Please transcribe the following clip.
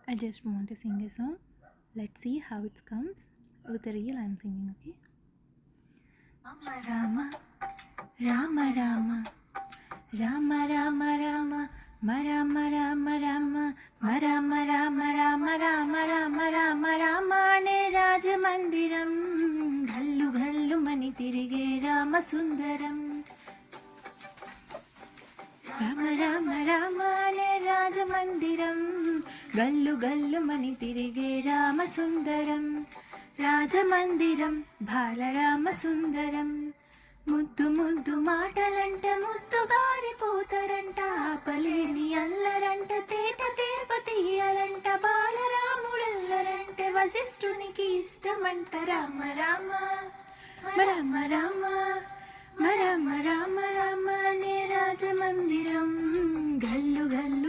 I just want to sing a song. Let's see how it comes. With the real I'm singing, okay? Rama, Rama, Rama, Rama, Rama, Rama, Rama, Rama, Rama, Rama, Rama, Rama, Rama, Rama, Rama, Rama ne Raj Mandiram, Ghallu Ghallu mani tirige Rama Sundaram. Rama, Rama, Rama ne Raj Mandiram, Ghallu Ghallu mani tirige Rama Sundaram. రాజమందిరం Balarama సుందరం ముద్దు ముద్దు మాటలంట ముద్దు గారిపోతాడంట ఆపలేని అల్లరంట తేట తేప తీయాలంట బాలరాముడల్లరంట వశిష్ఠునికి ఇష్టమంట రామ రామ రామ రామ రామ రామ రామ నే రాజమందిరం గల్లు గల్లు